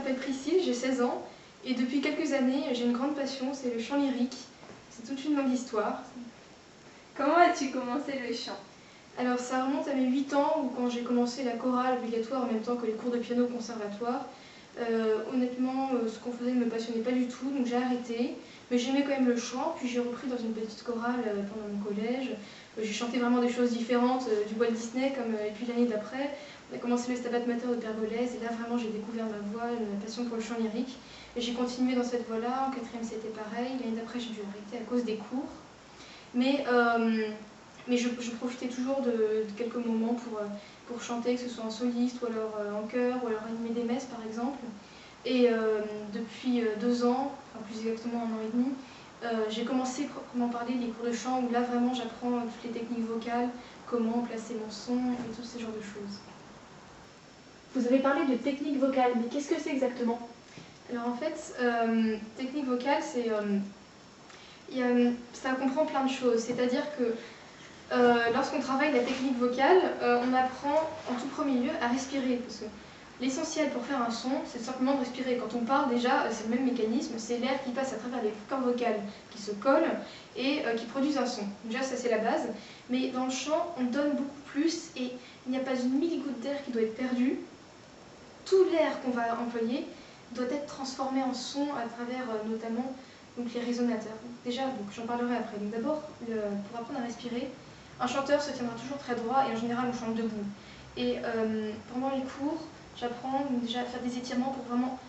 m'appelle Priscille, j'ai 16 ans et depuis quelques années j'ai une grande passion, c'est le chant lyrique. C'est toute une longue histoire. Comment as-tu commencé le chant? Alors ça remonte à mes 8 ans où quand j'ai commencé la chorale obligatoire en même temps que les cours de piano au conservatoire. Honnêtement, ce qu'on faisait ne me passionnait pas du tout, donc j'ai arrêté. Mais j'aimais quand même le chant, puis j'ai repris dans une petite chorale pendant mon collège. J'ai chanté vraiment des choses différentes, du Walt Disney, et puis l'année d'après, on a commencé le Stabat Mater de Pergolèse, et là vraiment j'ai découvert ma voix, ma passion pour le chant lyrique. Et j'ai continué dans cette voie-là, en quatrième c'était pareil, l'année d'après j'ai dû arrêter à cause des cours. Mais je profitais toujours de quelques moments pour chanter, que ce soit en soliste, ou alors en chœur, ou alors animer des messes par exemple. Et depuis 2 ans, enfin plus exactement 1 an et demi, j'ai commencé proprement parler les cours de chant où là vraiment j'apprends toutes les techniques vocales, comment placer mon son et tous ces genres de choses. Vous avez parlé de technique vocale, mais qu'est-ce que c'est exactement? Alors en fait, technique vocale, ça comprend plein de choses. C'est-à-dire que lorsqu'on travaille la technique vocale, on apprend en tout premier lieu à respirer. Parce que l'essentiel pour faire un son, c'est simplement de respirer. Quand on parle, déjà, c'est le même mécanisme, c'est l'air qui passe à travers les cordes vocales qui se collent et qui produisent un son. Déjà, ça c'est la base. Mais dans le chant, on donne beaucoup plus et il n'y a pas une milligoutte d'air qui doit être perdue. Tout l'air qu'on va employer doit être transformé en son à travers notamment donc, les résonateurs. Déjà, j'en parlerai après. Donc d'abord, pour apprendre à respirer, un chanteur se tiendra toujours très droit et en général on chante debout. Et pendant les cours, j'apprends déjà à faire des étirements pour vraiment...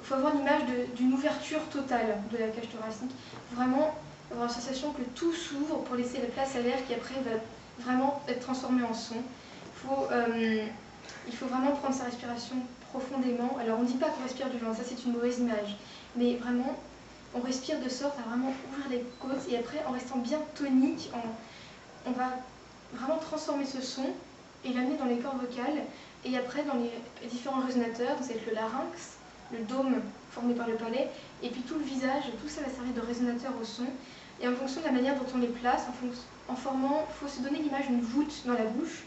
Il faut avoir l'image d'une ouverture totale de la cage thoracique. Vraiment avoir la sensation que tout s'ouvre pour laisser la place à l'air qui après va vraiment être transformé en son. Il faut vraiment prendre sa respiration profondément. Alors on ne dit pas qu'on respire du vent, ça c'est une mauvaise image. Mais vraiment, on respire de sorte à vraiment ouvrir les côtes et après en restant bien tonique, on va vraiment transformer ce son et l'amener dans les cordes vocales et après dans les différents résonateurs, donc ça va être le larynx, le dôme formé par le palais et puis tout le visage, tout ça va servir de résonateur au son et en fonction de la manière dont on les place, il faut se donner l'image d'une voûte dans la bouche,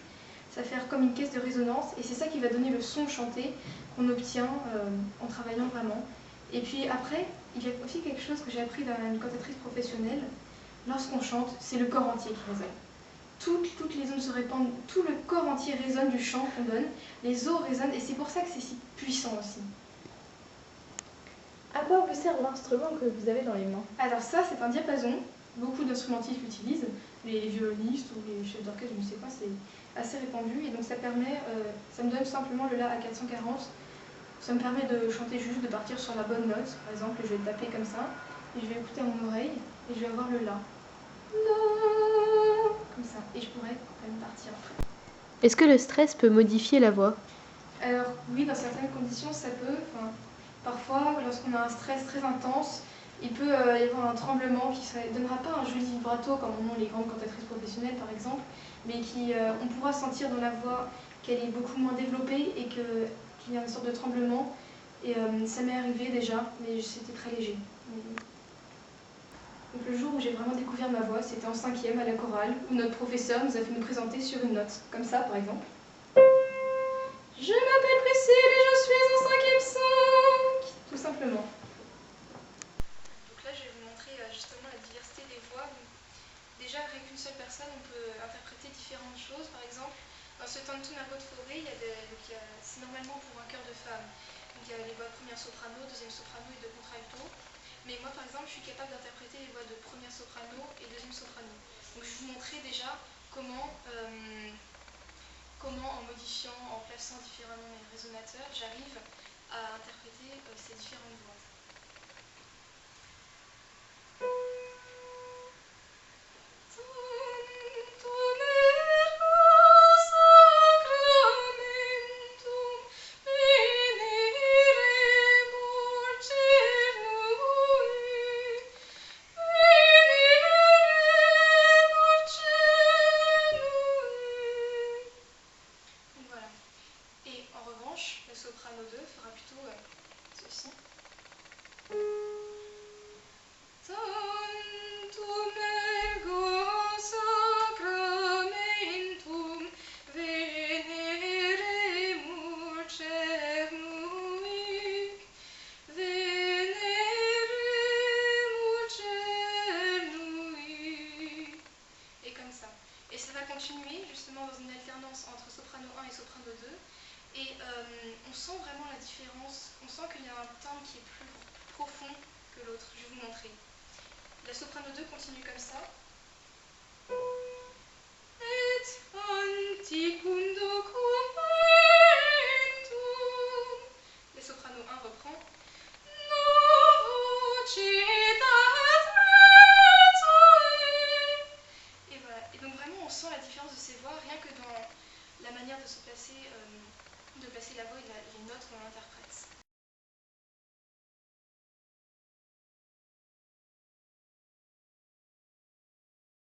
ça va faire comme une caisse de résonance et c'est ça qui va donner le son chanté qu'on obtient en travaillant vraiment. Et puis après, il y a aussi quelque chose que j'ai appris dans une cantatrice professionnelle, lorsqu'on chante, c'est le corps entier qui résonne. Toutes les ondes se répandent, tout le corps entier résonne du chant qu'on donne, les os résonnent et c'est pour ça que c'est si puissant aussi. À quoi vous sert l'instrument que vous avez dans les mains? Alors ça, c'est un diapason, beaucoup d'instrumentistes l'utilisent, les violonistes ou les chefs d'orchestre, je ne sais pas, c'est assez répandu et donc ça me donne simplement le La à 440, ça me permet de chanter juste, de partir sur la bonne note, par exemple, je vais taper comme ça et je vais écouter à mon oreille et je vais avoir le La. Comme ça, et je pourrais quand même partir après. Est-ce que le stress peut modifier la voix? Alors oui, dans certaines conditions, ça peut. Parfois, lorsqu'on a un stress très intense, il peut y avoir un tremblement qui ne donnera pas un joli vibrato comme en ont les grandes cantatrices professionnelles par exemple, mais on pourra sentir dans la voix qu'elle est beaucoup moins développée et qu'il y a une sorte de tremblement. Et ça m'est arrivé déjà, mais c'était très léger. Donc le jour où j'ai vraiment découvert ma voix, c'était en 5e à la chorale, où notre professeur nous a fait nous présenter sur une note, comme ça par exemple. Je m'appelle Priscille et je suis en 5e 5, tout simplement. Donc là je vais vous montrer justement la diversité des voix. Déjà avec une seule personne on peut interpréter différentes choses. Par exemple, dans ce Tantum ergo de Fauré, c'est normalement pour un chœur de femme. Donc il y a les voix première soprano, deuxième soprano et de contralto. Mais moi, par exemple, je suis capable d'interpréter les voix de première soprano et deuxième soprano. Donc, je vais vous montrer déjà comment en modifiant, en plaçant différemment mes résonateurs, j'arrive à interpréter ces différentes voix. Le soprano 2 fera plutôt ceci. Tantum ergo sacramentum veneremur cernui on sent vraiment la différence, on sent qu'il y a un timbre qui est plus profond que l'autre. Je vais vous montrer. La soprano 2 continue comme ça. Et anticum documentum. La soprano 1 reprend. Et voilà. Et donc vraiment on sent la différence de ces voix rien que dans la manière de se placer, de placer la voix et les notes qu'on interprète.